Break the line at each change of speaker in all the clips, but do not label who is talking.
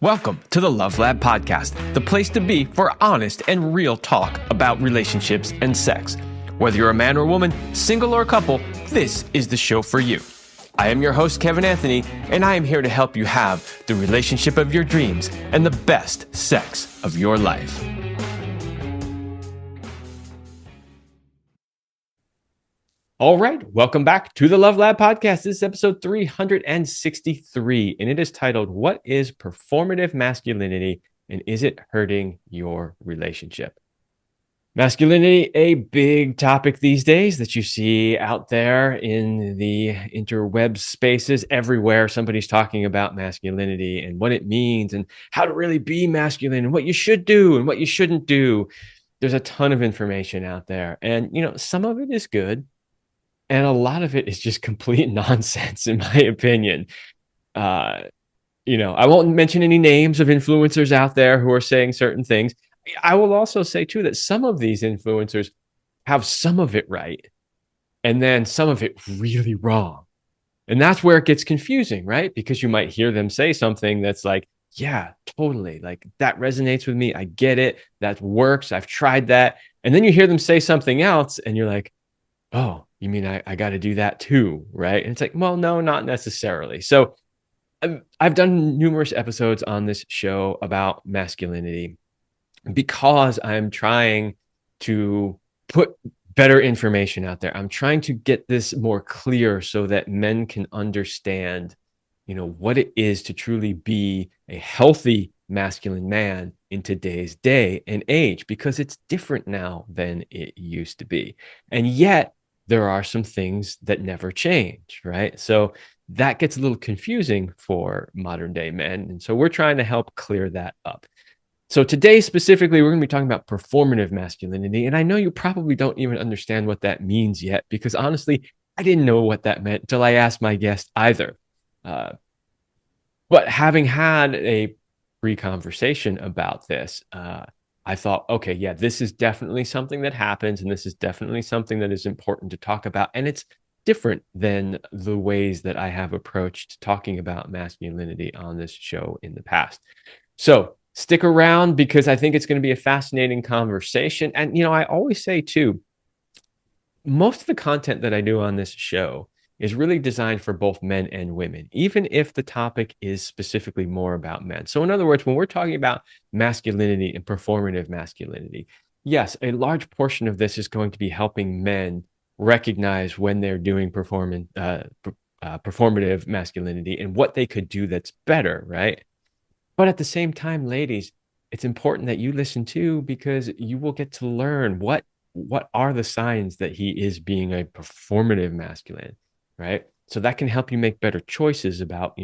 Welcome to the Love Lab Podcast, the place to be for honest and real talk about relationships and sex. Whether you're a man or woman, single or a couple, this is the show for you. I am your host, Kevin Anthony, and I am here to help you have the relationship of your dreams and the best sex of your life. All right, welcome back to the Love Lab Podcast. This is episode 363, and it is titled, What is Performative Masculinity, and is it hurting your relationship? Masculinity, a big topic these days that you see out there in the interweb spaces everywhere. Somebody's talking about masculinity and what it means and how to really be masculine and what you should do and what you shouldn't do. There's a ton of information out there, and some of it is good. And a lot of it is just complete nonsense, in my opinion. I won't mention any names of influencers out there who are saying certain things. I will also say, too, that some of these influencers have some of it right and then some of it really wrong. And that's where it gets confusing, right? Because you might hear them say something that's like, yeah, totally. Like, that resonates with me. I get it. That works. I've tried that. And then you hear them say something else and you're like, oh, you mean I got to do that too, right? And it's like, well, no, not necessarily. So I've done numerous episodes on this show about masculinity because I'm trying to put better information out there. I'm trying to get this more clear so that men can understand, what it is to truly be a healthy masculine man in today's day and age, because it's different now than it used to be. And yet, there are some things that never change, right? So that gets a little confusing for modern day men. And so we're trying to help clear that up. So today specifically, we're going to be talking about performative masculinity. And I know you probably don't even understand what that means yet, because honestly, I didn't know what that meant until I asked my guest either. But having had a pre-conversation about this, I thought, okay, yeah, this is definitely something that happens, and this is definitely something that is important to talk about. And it's different than the ways that I have approached talking about masculinity on this show in the past. So stick around, because I think it's going to be a fascinating conversation. And, I always say too, most of the content that I do on this show is really designed for both men and women, even if the topic is specifically more about men. So in other words, when we're talking about masculinity and performative masculinity, yes, a large portion of this is going to be helping men recognize when they're doing performative masculinity and what they could do that's better, right? But at the same time, ladies, it's important that you listen too, because you will get to learn what are the signs that he is being a performative masculine. Right. So that can help you make better choices about,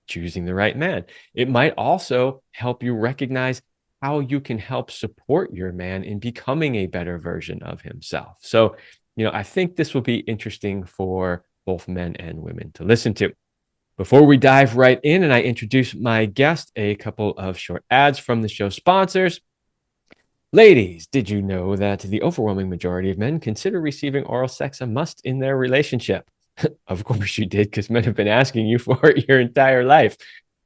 choosing the right man. It might also help you recognize how you can help support your man in becoming a better version of himself. So, I think this will be interesting for both men and women to listen to. Before we dive right in and I introduce my guest, a couple of short ads from the show sponsors. Ladies, did you know that the overwhelming majority of men consider receiving oral sex a must in their relationship? Of course you did, because men have been asking you for it your entire life.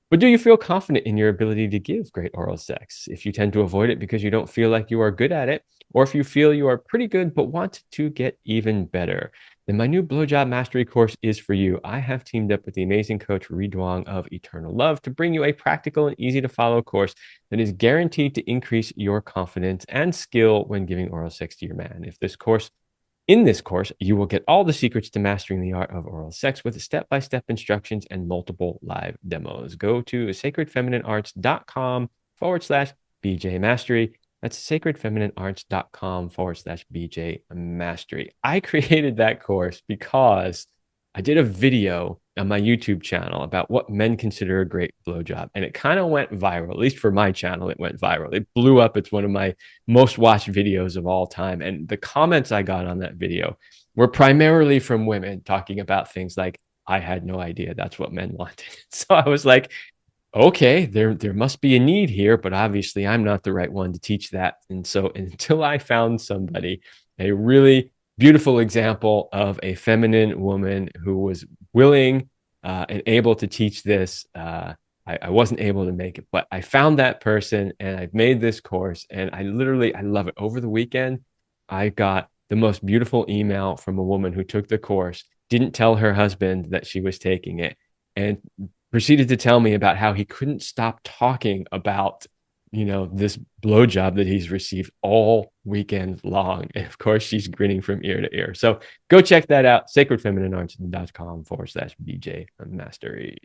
But do you feel confident in your ability to give great oral sex? If you tend to avoid it because you don't feel like you are good at it, or if you feel you are pretty good but want to get even better, then my new Blowjob Mastery course is for you. I have teamed up with the amazing coach Reed Wong of Eternal Love to bring you a practical and easy to follow course that is guaranteed to increase your confidence and skill when giving oral sex to your man. In this course, you will get all the secrets to mastering the art of oral sex with step-by-step instructions and multiple live demos. Go to sacredfemininearts.com/BJ Mastery. That's sacredfemininearts.com/BJ Mastery. I created that course because I did a video on my YouTube channel about what men consider a great blowjob. And it kind of went viral, at least for my channel, it went viral. It blew up. It's one of my most watched videos of all time. And the comments I got on that video were primarily from women talking about things like, I had no idea that's what men wanted. So I was like, okay, there must be a need here, but obviously I'm not the right one to teach that. And so until I found somebody, a really beautiful example of a feminine woman who was willing and able to teach this, I I wasn't able to make it, but I found that person and I've made this course, and I love it. Over the weekend, I got the most beautiful email from a woman who took the course, didn't tell her husband that she was taking it, and proceeded to tell me about how he couldn't stop talking about, this blowjob that he's received all weekend long. And of course, she's grinning from ear to ear. So go check that out, sacredfemininearts.com/BJ Mastery.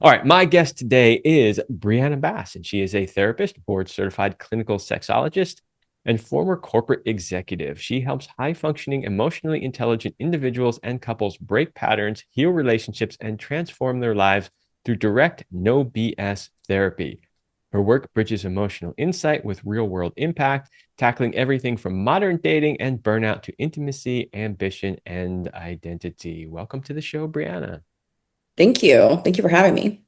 All right, my guest today is Briana Bass, and she is a therapist, board certified clinical sexologist, and former corporate executive. She helps high functioning, emotionally intelligent individuals and couples break patterns, heal relationships, and transform their lives through direct, no BS therapy. Her work bridges emotional insight with real world impact, tackling everything from modern dating and burnout to intimacy, ambition, and identity. Welcome to the show, Briana.
Thank you. Thank you for having me.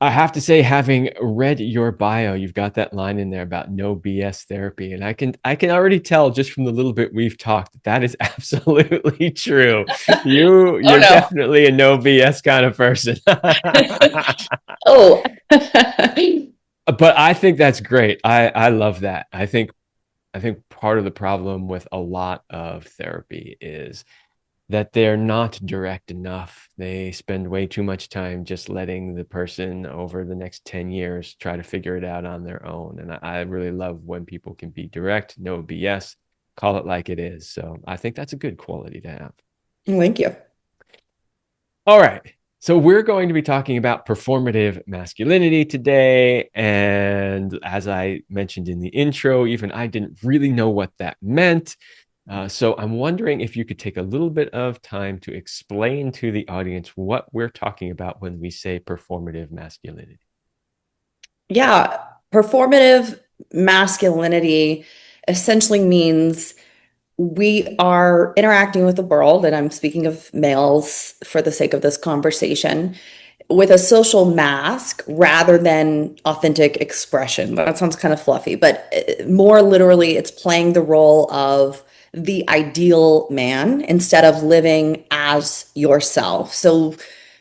I have to say, having read your bio, you've got that line in there about no BS therapy, and I can already tell just from the little bit we've talked that is absolutely true.
Oh
You're
no.
definitely a no BS kind of person.
Oh.
But I think that's great. I love that. I think part of the problem with a lot of therapy is that they're not direct enough. They spend way too much time just letting the person over the next 10 years try to figure it out on their own. And I really love when people can be direct, no BS, call it like it is. So I think that's a good quality to have.
Thank you.
All right. So we're going to be talking about performative masculinity today. And as I mentioned in the intro, even I didn't really know what that meant. So I'm wondering if you could take a little bit of time to explain to the audience what we're talking about when we say performative masculinity.
Yeah. Performative masculinity essentially means we are interacting with the world, and I'm speaking of males for the sake of this conversation, with a social mask rather than authentic expression. That sounds kind of fluffy, but more literally, it's playing the role of the ideal man instead of living as yourself. So,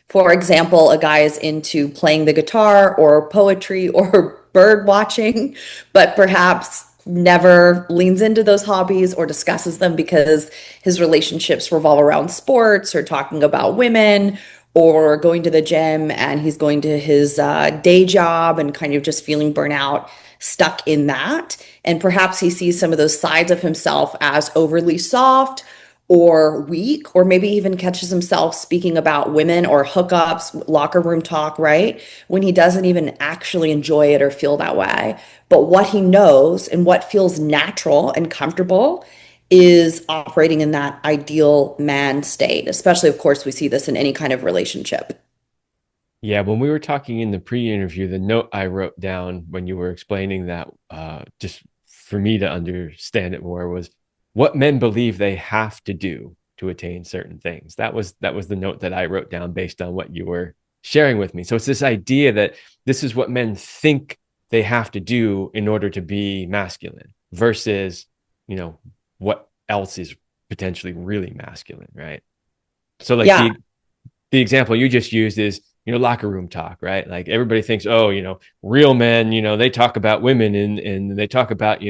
for example, a guy is into playing the guitar or poetry or bird watching, but perhaps never leans into those hobbies or discusses them because his relationships revolve around sports or talking about women or going to the gym, and he's going to his day job and kind of just feeling burnout, stuck in that. And perhaps he sees some of those sides of himself as overly soft or weak, or maybe even catches himself speaking about women or hookups, locker room talk, right? When he doesn't even actually enjoy it or feel that way. But what he knows and what feels natural and comfortable is operating in that ideal man state. Especially, of course, we see this in any kind of relationship.
Yeah, when we were talking in the pre-interview, the note I wrote down when you were explaining that, just for me to understand it more, was what men believe they have to do to attain certain things. That was the note that I wrote down based on what you were sharing with me. So it's this idea that this is what men think they have to do in order to be masculine versus, what else is potentially really masculine, right? So like
Yeah,
the example you just used is, locker room talk, right? Like everybody thinks, oh, real men, they talk about women and they talk about,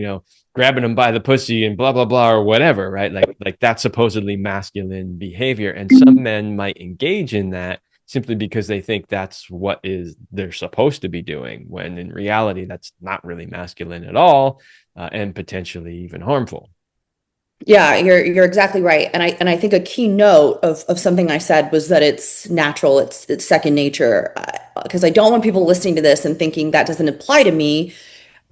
grabbing them by the pussy and blah, blah, blah, or whatever, right? Like that's supposedly masculine behavior. And some men might engage in that simply because they think that's what is they're supposed to be doing, when in reality, that's not really masculine at all, and potentially even harmful.
yeah, you're exactly right. And I think a key note of something I said was that it's natural, it's second nature. Because I don't want people listening to this and thinking that doesn't apply to me,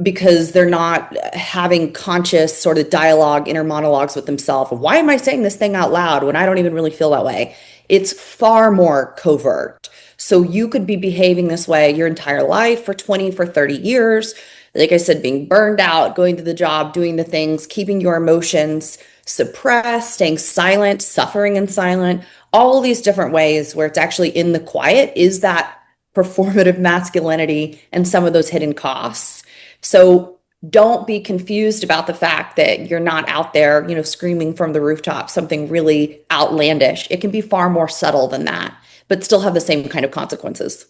because they're not having conscious sort of dialogue, inner monologues with themselves. Why am I saying this thing out loud when I don't even really feel that way? It's far more covert. So you could be behaving this way your entire life for 20, for 30 years. Like I said, being burned out, going to the job, doing the things, keeping your emotions suppressed, staying silent, suffering in silent, all these different ways where it's actually in the quiet is that performative masculinity and some of those hidden costs. So don't be confused about the fact that you're not out there, screaming from the rooftop something really outlandish. It can be far more subtle than that, but still have the same kind of consequences.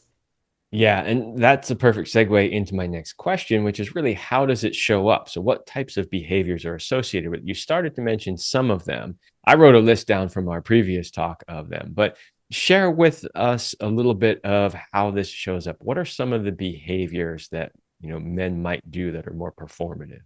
Yeah, and that's a perfect segue into my next question, which is really how does it show up? So, what types of behaviors are associated with it? You started to mention some of them. I wrote a list down from our previous talk of them, but share with us a little bit of how this shows up. What are some of the behaviors that men might do that are more performative?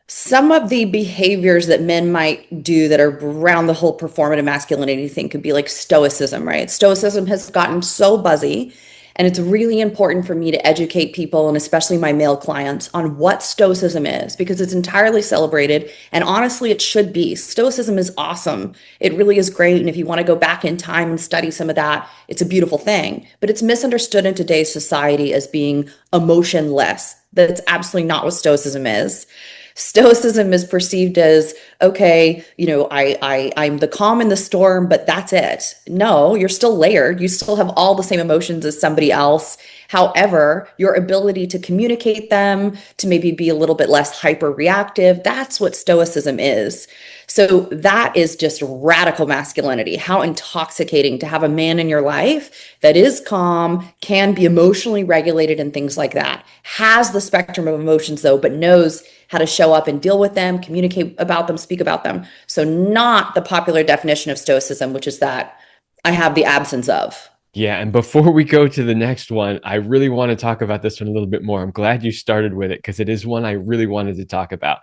Some of the behaviors that men might do that are around the whole performative masculinity thing could be like stoicism, right? Stoicism has gotten so buzzy, and it's really important for me to educate people, and especially my male clients, on what stoicism is because it's entirely celebrated. And honestly, it should be. Stoicism is awesome. It really is great. And if you want to go back in time and study some of that, it's a beautiful thing. But it's misunderstood in today's society as being emotionless. That's absolutely not what stoicism is. Stoicism is perceived as, okay, I'm the calm in the storm, but that's it. No, you're still layered. You still have all the same emotions as somebody else. However, your ability to communicate them, to maybe be a little bit less hyper reactive, that's what stoicism is. So that is just radical masculinity. How intoxicating to have a man in your life that is calm, can be emotionally regulated and things like that. Has the spectrum of emotions though, but knows how to show up and deal with them, communicate about them, speak about them. So not the popular definition of stoicism, which is that I have the absence of.
Yeah, and before we go to the next one, I really want to talk about this one a little bit more. I'm glad you started with it because it is one I really wanted to talk about.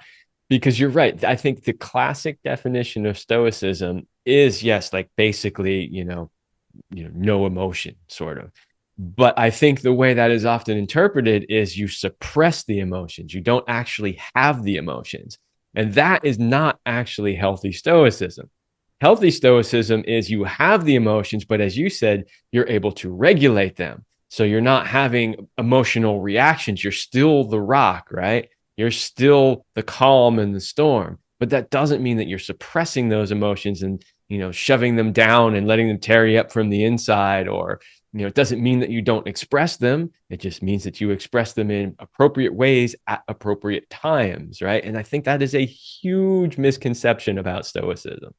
Because you're right. I think the classic definition of stoicism is yes, like basically, no emotion, sort of. But I think the way that is often interpreted is you suppress the emotions. You don't actually have the emotions. And that is not actually healthy stoicism. Healthy stoicism is you have the emotions, but as you said, you're able to regulate them. So you're not having emotional reactions. You're still the rock, right? You're still the calm in the storm. But that doesn't mean that you're suppressing those emotions and shoving them down and letting them tear you up from the inside, or it doesn't mean that you don't express them. It just means that you express them in appropriate ways at appropriate times, right? And I think that is a huge misconception about stoicism.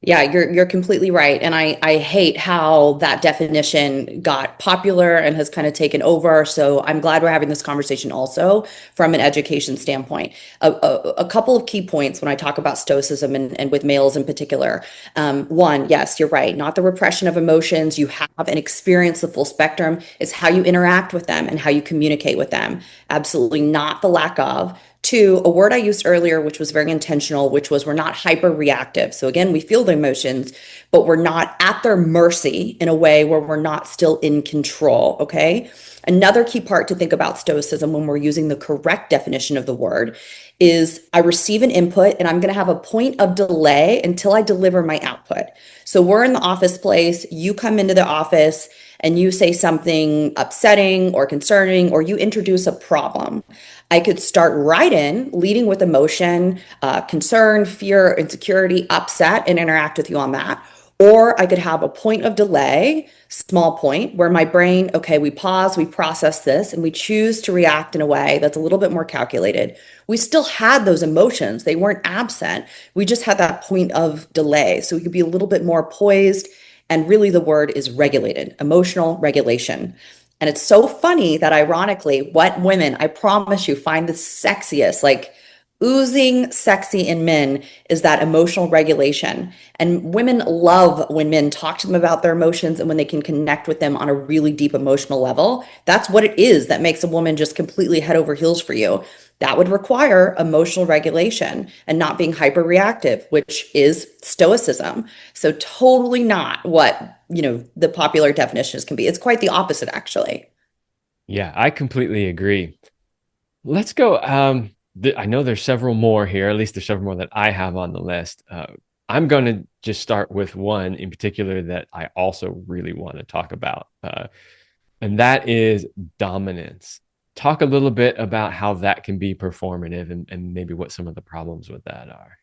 Yeah, you're completely right. And I hate how that definition got popular and has kind of taken over. So I'm glad we're having this conversation also from an education standpoint. A couple of key points when I talk about stoicism and with males in particular. One, yes, you're right. Not the repression of emotions. You have and experience the full spectrum. It's how you interact with them and how you communicate with them. Absolutely not the lack of. Two, a word I used earlier, which was very intentional, which was we're not hyper reactive. So again, we feel the emotions, but we're not at their mercy in a way where we're not still in control. Okay. Another key part to think about stoicism when we're using the correct definition of the word is I receive an input and I'm going to have a point of delay until I deliver my output. So we're in the office place, you come into the office and you say something upsetting or concerning, or you introduce a problem. I could start right in, leading with emotion, concern, fear, insecurity, upset, and interact with you on that. Or I could have a point of delay, small point, where my brain, okay, we pause, we process this, and we choose to react in a way that's a little bit more calculated. We still had those emotions, they weren't absent. We just had that point of delay. So we could be a little bit more poised. And really, the word is regulated, emotional regulation. And it's so funny that ironically, what women, I promise you, find the sexiest, like oozing sexy in men is that emotional regulation. And women love when men talk to them about their emotions and when they can connect with them on a really deep emotional level. That's what it is that makes a woman just completely head over heels for you. That would require emotional regulation and not being hyper reactive, which is stoicism. So totally not what, the popular definitions can be. It's quite the opposite, actually.
Yeah, I completely agree. Let's go. I know there's several more here. At least there's several more that I have on the list. I'm going to just start with one in particular that I also really want to talk about, and that is dominance. Talk a little bit about how that can be performative and maybe what some of the problems with that are.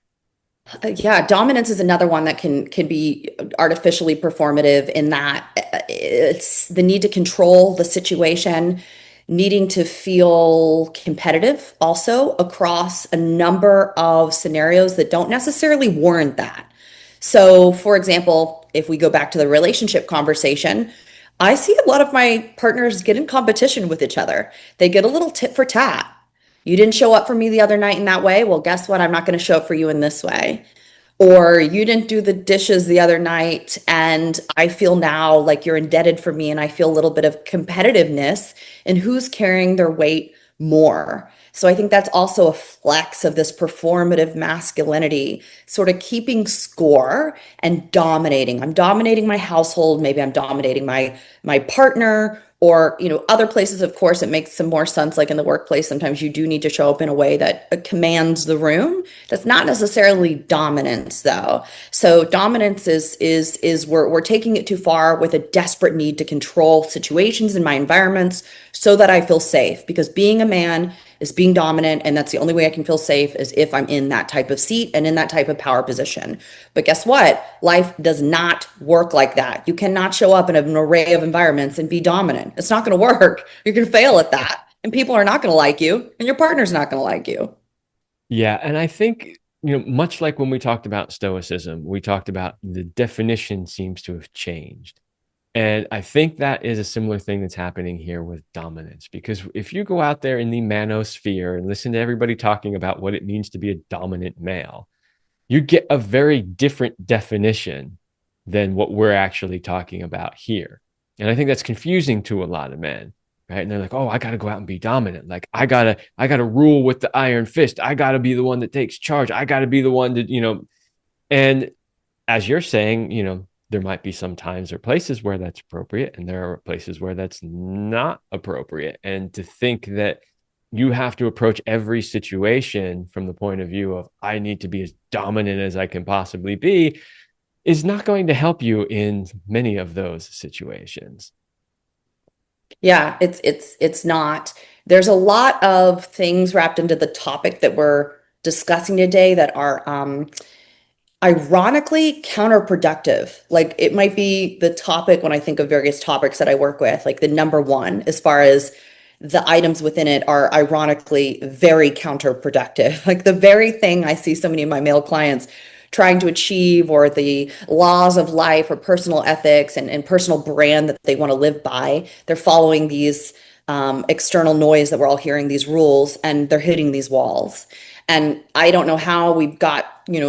Yeah, dominance is another one that can be artificially performative in that it's the need to control the situation, needing to feel competitive also across a number of scenarios that don't necessarily warrant that. So, for example, if we go back to the relationship conversation, I see a lot of my partners get in competition with each other. They get a little tit for tat. You didn't show up for me the other night in that way. Well, guess what? I'm not going to show up for you in this way. Or you didn't do the dishes the other night, and I feel now like you're indebted for me, and I feel a little bit of competitiveness in who's carrying their weight more. So I think that's also a flex of this performative masculinity, sort of keeping score and dominating. I'm dominating my household, maybe I'm dominating my partner, or other places. Of course, it makes some more sense, like in the workplace sometimes you do need to show up in a way that commands the room. That's not necessarily dominance, though. So dominance is we're taking it too far with a desperate need to control situations in my environments so that I feel safe, because being a man is being dominant, and that's the only way I can feel safe is if I'm in that type of seat and in that type of power position. But guess what? Life does not work like that. You cannot show up in an array of environments and be dominant. It's not going to work. You're going to fail at that. And people are not going to like you, and your partner's not going to like you.
Yeah, and I think, much like when we talked about stoicism, we talked about the definition seems to have changed. And I think that is a similar thing that's happening here with dominance. Because if you go out there in the manosphere and listen to everybody talking about what it means to be a dominant male, you get a very different definition than what we're actually talking about here. And I think that's confusing to a lot of men, right? And they're like, "Oh, I got to go out and be dominant. Like I got to rule with the iron fist. I got to be the one that takes charge. I got to be the one that." And as you're saying, there might be some times or places where that's appropriate, and there are places where that's not appropriate. And to think that you have to approach every situation from the point of view of, I need to be as dominant as I can possibly be, is not going to help you in many of those situations.
Yeah, it's not. There's a lot of things wrapped into the topic that we're discussing today that are ironically counterproductive. Like it might be the topic when I think of various topics that I work with, like the number one, as far as the items within it are ironically very counterproductive. Like the very thing I see so many of my male clients trying to achieve, or the laws of life or personal ethics and personal brand that they want to live by, they're following these external noise that we're all hearing, these rules, and they're hitting these walls. And I don't know how we've got,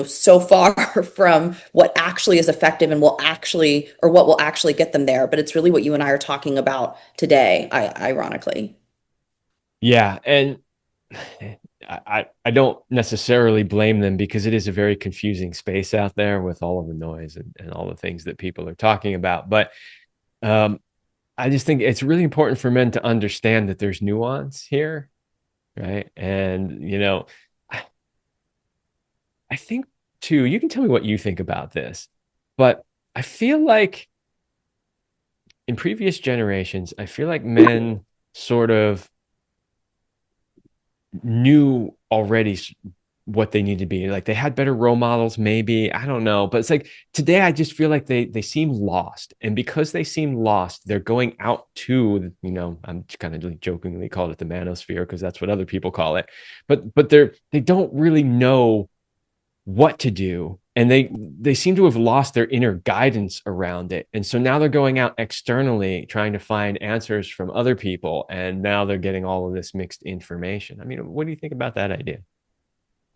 so far from what actually is effective and will actually, or what will actually get them there. But it's really what you and I are talking about today, ironically.
Yeah. And I don't necessarily blame them, because it is a very confusing space out there with all of the noise and all the things that people are talking about. But um, I just think it's really important for men to understand that there's nuance here, right? And I think too, you can tell me what you think about this, but I feel like in previous generations, I feel like men sort of knew already what they need to be. Like they had better role models, maybe. I don't know. But it's like today I just feel like they seem lost. And because they seem lost, they're going out to, I'm kind of jokingly called it the manosphere because that's what other people call it. But they don't really know what to do, and they seem to have lost their inner guidance around it. And so now they're going out externally trying to find answers from other people, and now they're getting all of this mixed information. I mean, what do you think about that idea?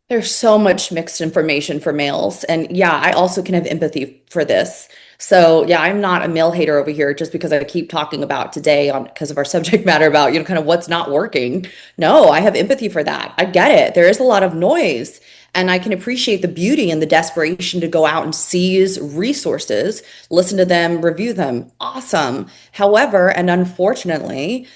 There's so much mixed information for males. And yeah, I also can have empathy for this. So yeah, I'm not a male hater over here just because I keep talking about today on because of our subject matter about, kind of what's not working. No, I have empathy for that. I get it. There is a lot of noise, and I can appreciate the beauty and the desperation to go out and seize resources, listen to them, review them. Awesome. However, and unfortunately,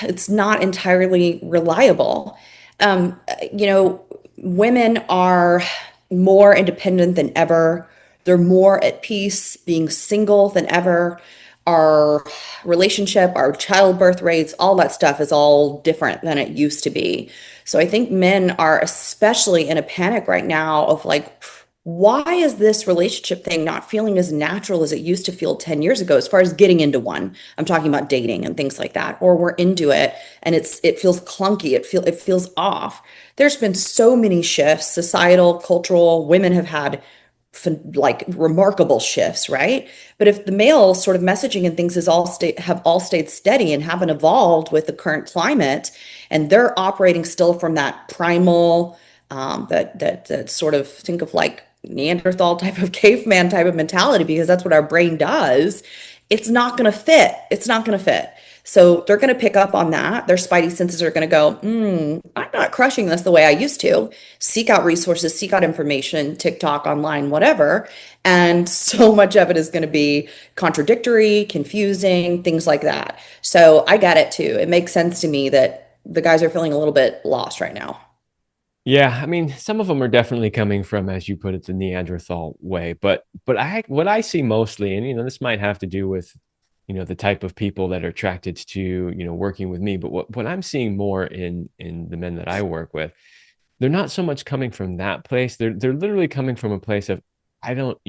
it's not entirely reliable. Um, you know, Women are more independent than ever. They're more at peace being single than ever. Our relationship, our childbirth rates, all that stuff is all different than it used to be. So I think men are especially in a panic right now of like, why is this relationship thing not feeling as natural as it used to feel 10 years ago as far as getting into one? I'm talking about dating and things like that. Or we're into it and it feels clunky. It feels off. There's been so many shifts, societal, cultural. Women have had like remarkable shifts, right? But if the male sort of messaging and things have all stayed steady and haven't evolved with the current climate, and they're operating still from that primal, that sort of, think of like Neanderthal type of caveman type of mentality, because that's what our brain does. It's not going to fit. It's not going to fit. So they're going to pick up on that. Their spidey senses are going to go, I'm not crushing this the way I used to. Seek out resources, seek out information, TikTok, online, whatever. And so much of it is going to be contradictory, confusing, things like that. So I get it too. It makes sense to me that the guys are feeling a little bit lost right now.
Yeah, I mean, some of them are definitely coming from, as you put it, the Neanderthal way. But I what I see mostly, and this might have to do with, the type of people that are attracted to, working with me. But what I'm seeing more in the men that I work with, they're not so much coming from that place. They're literally coming from a place of I don't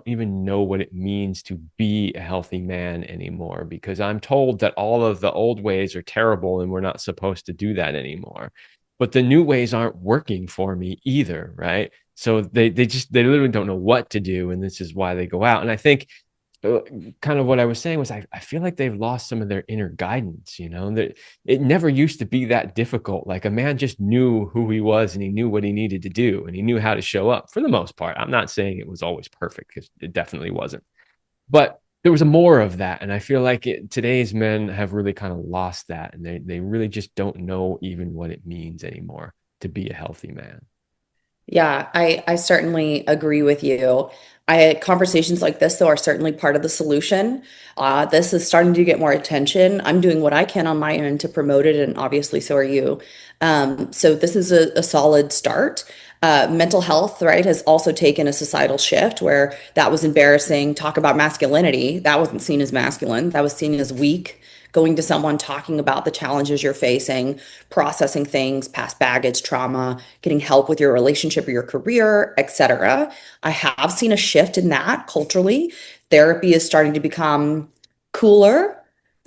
even know what it means to be a healthy man anymore, because I'm told that all of the old ways are terrible and we're not supposed to do that anymore. But the new ways aren't working for me either, right? So they literally don't know what to do, and this is why they go out. And I think uh, kind of what I was saying was I feel like they've lost some of their inner guidance, that it never used to be that difficult. Like a man just knew who he was and he knew what he needed to do and he knew how to show up for the most part. I'm not saying it was always perfect, because it definitely wasn't. But there was a more of that. And I feel like today's men have really kind of lost that. And they really just don't know even what it means anymore to be a healthy man.
Yeah, I certainly agree with you. Conversations like this, though, are certainly part of the solution. This is starting to get more attention. I'm doing what I can on my end to promote it, and obviously, so are you. So this is a solid start. Mental health, right, has also taken a societal shift where that was embarrassing. Talk about masculinity. That wasn't seen as masculine. That was seen as weak. Going to someone, talking about the challenges you're facing, processing things, past baggage, trauma, getting help with your relationship or your career, etc. I have seen a shift in that culturally. Therapy is starting to become cooler,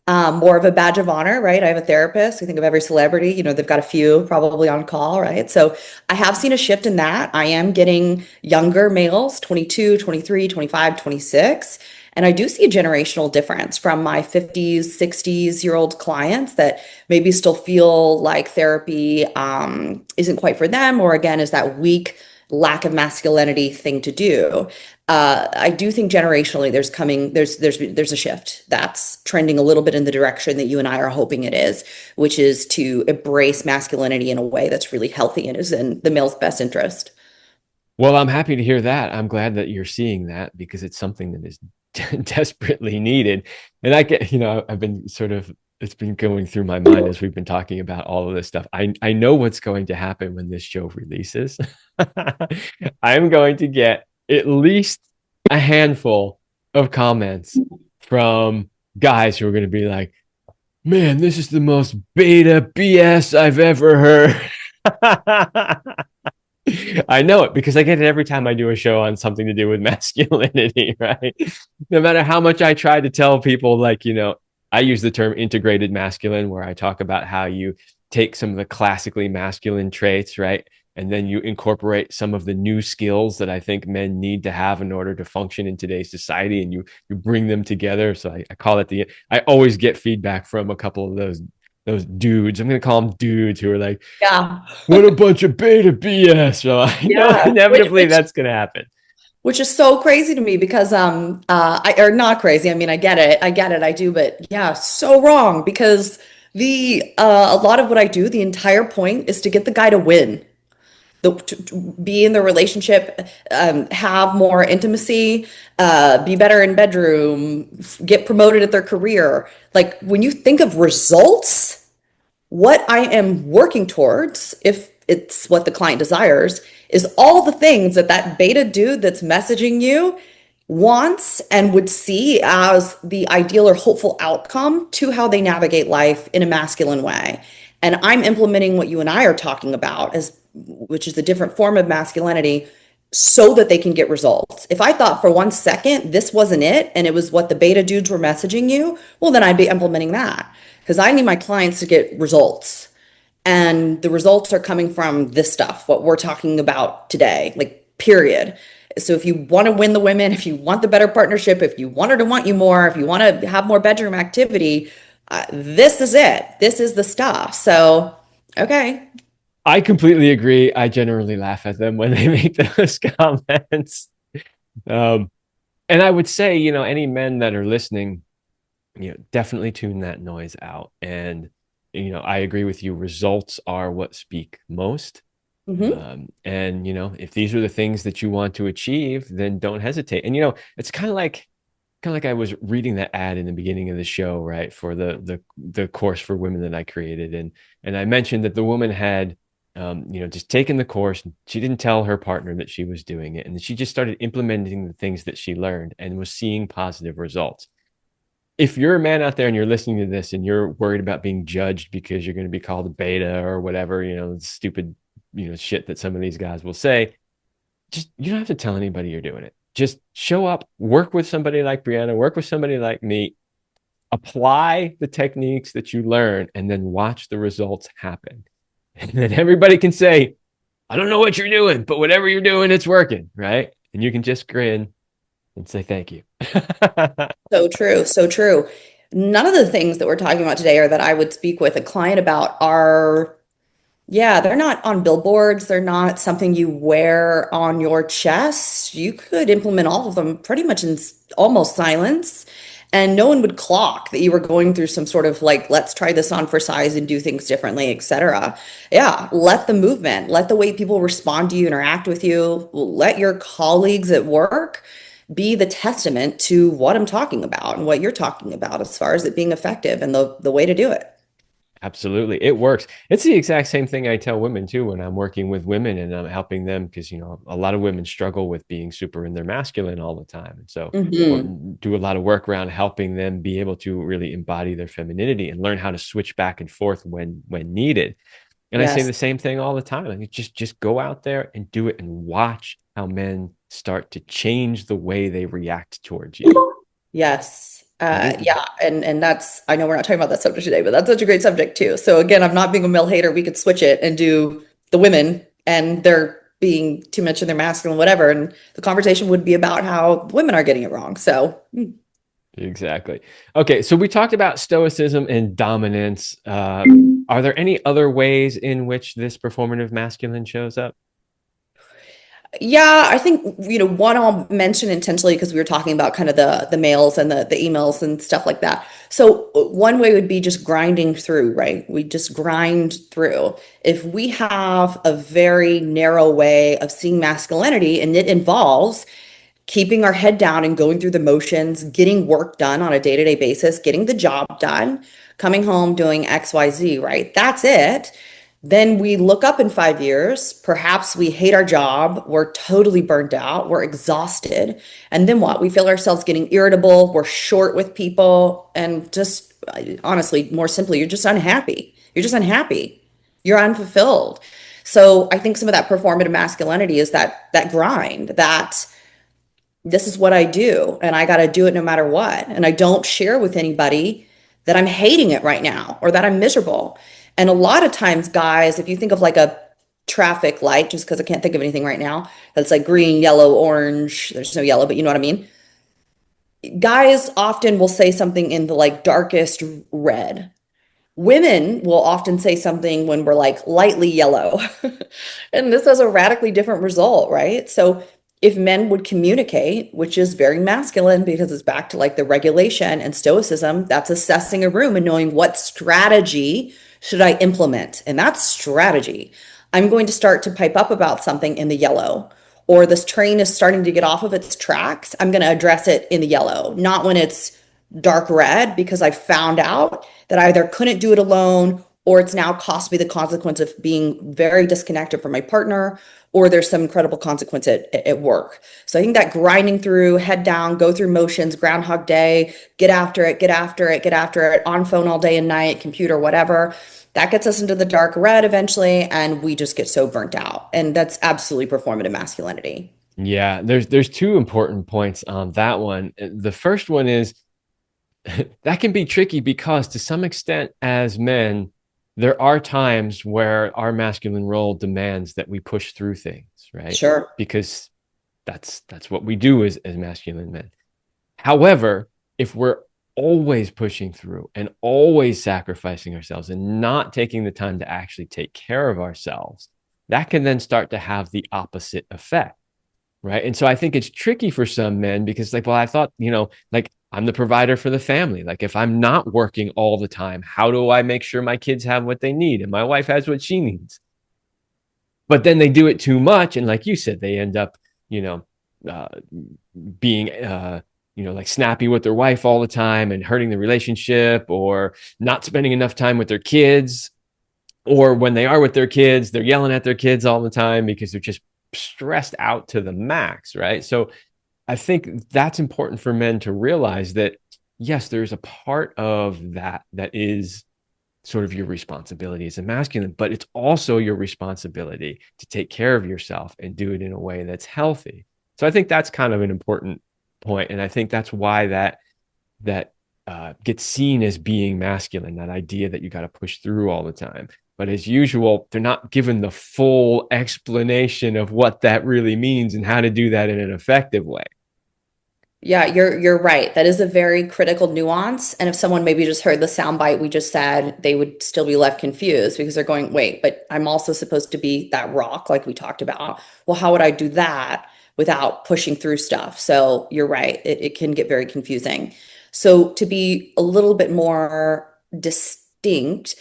more of a badge of honor, right? I have a therapist. I think of every celebrity, they've got a few probably on call, right? So I have seen a shift in that. I am getting younger males, 22, 23, 25, 26. And I do see a generational difference from my 50s, 60s-year-old clients that maybe still feel like therapy isn't quite for them, or again, is that weak lack of masculinity thing to do. I do think generationally there's a shift that's trending a little bit in the direction that you and I are hoping it is, which is to embrace masculinity in a way that's really healthy and is in the male's best interest.
Well, I'm happy to hear that. I'm glad that you're seeing that, because it's something that is desperately needed. And I get, I've been it's been going through my mind as we've been talking about all of this stuff. I know what's going to happen when this show releases. I'm going to get at least a handful of comments from guys who are going to be like, man, this is the most beta BS I've ever heard. I know it because I get it every time I do a show on something to do with masculinity, right? No matter how much I try to tell people, like, I use the term integrated masculine, where I talk about how you take some of the classically masculine traits, right? And then you incorporate some of the new skills that I think men need to have in order to function in today's society, and you bring them together. So I call it I always get feedback from a couple of those dudes. I'm going to call them dudes who are like,
Yeah.
what a bunch of beta BS. So I know
Yeah.
inevitably that's going to happen.
Which is so crazy to me because I or not crazy. I mean, I get it, I do, but yeah, so wrong because the a lot of what I do, the entire point is to get the guy to win, to be in the relationship, have more intimacy, be better in bedroom, get promoted at their career. Like when you think of results, what I am working towards, if it's what the client desires, is all the things that that beta dude that's messaging you wants and would see as the ideal or hopeful outcome to how they navigate life in a masculine way. And I'm implementing what you and I are talking about, as which is a different form of masculinity, so that they can get results. If I thought for 1 second this wasn't it and it was what the beta dudes were messaging you, well, then I'd be implementing that because I need my clients to get results. And the results are coming from this stuff, what we're talking about today, like, period. So if you want to win the women, if you want the better partnership, if you want her to want you more, if you want to have more bedroom activity, this is it. This is the stuff. So, okay.
I completely agree. I generally laugh at them when they make those comments. Um, and I would say, any men that are listening, definitely tune that noise out. And, I agree with you. Results are what speak most.
Hmm.
And, if these are the things that you want to achieve, then don't hesitate. And, it's kind of like I was reading that ad in the beginning of the show, right, for the course for women that I created, and I mentioned that the woman had, just taken the course. She didn't tell her partner that she was doing it, and she just started implementing the things that she learned and was seeing positive results. If you're a man out there and you're listening to this and you're worried about being judged because you're going to be called a beta or whatever, stupid, shit that some of these guys will say, just you don't have to tell anybody you're doing it. Just show up, work with somebody like Briana, work with somebody like me, apply the techniques that you learn, and then watch the results happen. And then everybody can say, I don't know what you're doing, but whatever you're doing, it's working, right? And you can just grin and say thank you.
So true. So true. None of the things that we're talking about today or that I would speak with a client about are, yeah, they're not on billboards. They're not something you wear on your chest. You could implement all of them pretty much in almost silence, and no one would clock that you were going through some sort of like, let's try this on for size and do things differently, etc. Yeah, let the movement, let the way people respond to you, interact with you, let your colleagues at work be the testament to what I'm talking about and what you're talking about as far as it being effective and the way to do it.
Absolutely. It works. It's the exact same thing I tell women too when I'm working with women and I'm helping them because, a lot of women struggle with being super in their masculine all the time. And so
Hmm.
do a lot of work around helping them be able to really embody their femininity and learn how to switch back and forth when needed. And I say
Yes.
the same thing all the time. Like just go out there and do it and watch how men start to change the way they react towards you.
Yes.
Right?
Yeah. And that's, I know we're not talking about that subject today, but that's such a great subject too. So again, I'm not being a male hater. We could switch it and do the women and they're being too much in their masculine, whatever. And the conversation would be about how women are getting it wrong. So
Exactly. Okay, so we talked about stoicism and dominance. Are there any other ways in which this performative masculine shows up?
yeah, I think, one I'll mention intentionally because we were talking about kind of the males and the emails and stuff like that. So one way would be just grinding through, right? We just grind through. If we have a very narrow way of seeing masculinity and it involves keeping our head down and going through the motions, getting work done on a day-to-day basis, getting the job done, coming home doing XYZ, right? That's it. Then we look up in 5 years, perhaps we hate our job, we're totally burnt out, we're exhausted. And then what? We feel ourselves getting irritable, we're short with people, and just honestly, more simply, you're just unhappy. You're just unhappy. You're unfulfilled. So I think some of that performative masculinity is that grind, that this is what I do and I got to do it no matter what. And I don't share with anybody that I'm hating it right now or that I'm miserable. And a lot of times, guys, if you think of like a traffic light, just because I can't think of anything right now, that's like green, yellow, orange, there's no yellow, but you know what I mean? Guys often will say something in the like darkest red. Women will often say something when we're like lightly yellow. And this has a radically different result, right? So if men would communicate, which is very masculine because it's back to like the regulation and stoicism, that's assessing a room and knowing what strategy should I implement. And that's strategy. I'm going to start to pipe up about something in the yellow, or this train is starting to get off of its tracks. I'm going to address it in the yellow, not when it's dark red, because I found out that I either couldn't do it alone or it's now cost me the consequence of being very disconnected from my partner, or there's some incredible consequence at work. So I think that grinding through, head down, go through motions, Groundhog Day, get after it, get after it, get after it, on phone all day and night, computer, whatever. That gets us into the dark red eventually, and we just get so burnt out. And that's absolutely performative masculinity.
Yeah, there's two important points on that one. The first one is that can be tricky because to some extent as men, there are times where our masculine role demands that we push through things, right?
Sure.
Because that's what we do as masculine men. However, if we're always pushing through and always sacrificing ourselves and not taking the time to actually take care of ourselves, that can then start to have the opposite effect. Right. And so I think it's tricky for some men because, like, well, I thought, like I'm the provider for the family. Like, if I'm not working all the time, how do I make sure my kids have what they need and my wife has what she needs? But then they do it too much. And like you said, they end up, you know, uh, being, like snappy with their wife all the time and hurting the relationship, or not spending enough time with their kids. Or when they are with their kids, they're yelling at their kids all the time because they're just stressed out to the max. Right. So I think that's important for men to realize that, yes, there's a part of that is sort of your responsibility as a masculine, but it's also your responsibility to take care of yourself and do it in a way that's healthy. So I think that's kind of an important point, and I think that's why that gets seen as being masculine. That idea that you got to push through all the time. But as usual, they're not given the full explanation of what that really means and how to do that in an effective way.
Yeah, you're right. That is a very critical nuance. And if someone maybe just heard the soundbite we just said, they would still be left confused because they're going, wait, but I'm also supposed to be that rock, like we talked about. Well, how would I do that without pushing through stuff? So you're right. It can get very confusing. So to be a little bit more distinct,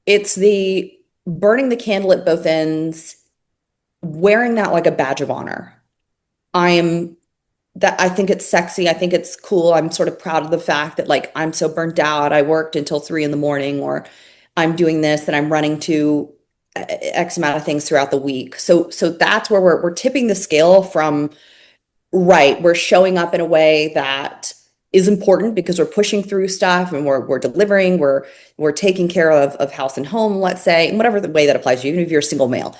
it's the burning the candle at both ends, wearing that like a badge of honor. I'm that I think it's sexy. I think it's cool. I'm sort of proud of the fact that like I'm so burnt out. I worked until 3 in the morning, or I'm doing this and I'm running to X amount of things throughout the week. So that's where we're tipping the scale from right. We're showing up in a way that is important because we're pushing through stuff and we're delivering, we're taking care of house and home, let's say, and whatever the way that applies to you, even if you're a single male.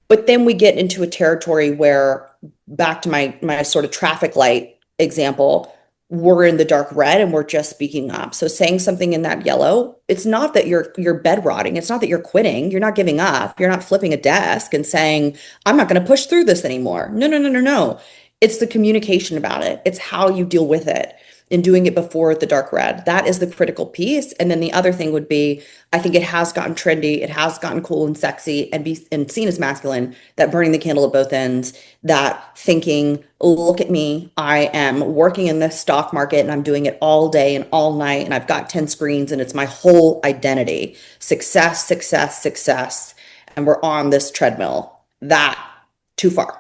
But then we get into a territory where, back to my sort of traffic light example, we're in the dark red and we're just speaking up. So saying something in that yellow, it's not that you're bed rotting. It's not that you're quitting. You're not giving up. You're not flipping a desk and saying, I'm not going to push through this anymore. No, no, no, no, no. It's the communication about it. It's how you deal with it and doing it before the dark red. That is the critical piece. And then the other thing would be, I think it has gotten trendy, it has gotten cool and sexy and seen as masculine, that burning the candle at both ends, that thinking, look at me, I am working in the stock market and I'm doing it all day and all night and I've got 10 screens and it's my whole identity. Success, success, success. And we're on this treadmill. That too far.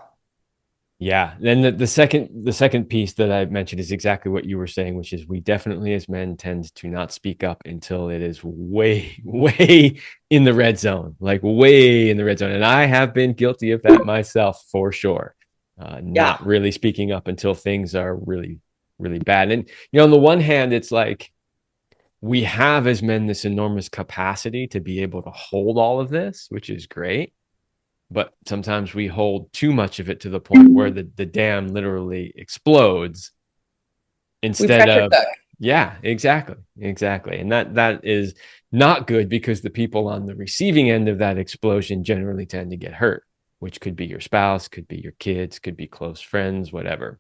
Yeah. Then the second piece that I mentioned is exactly what you were saying, which is we definitely as men tend to not speak up until it is way, way in the red zone, like way in the red zone. And I have been guilty of that myself for sure.
Yeah.
Not really speaking up until things are really, really bad. And on the one hand, it's like we have as men this enormous capacity to be able to hold all of this, which is great, but sometimes we hold too much of it to the point where the dam literally explodes
We
instead
pressure
of.
cook.
Yeah, exactly, and that is not good because the people on the receiving end of that explosion generally tend to get hurt, which could be your spouse, could be your kids, could be close friends, whatever.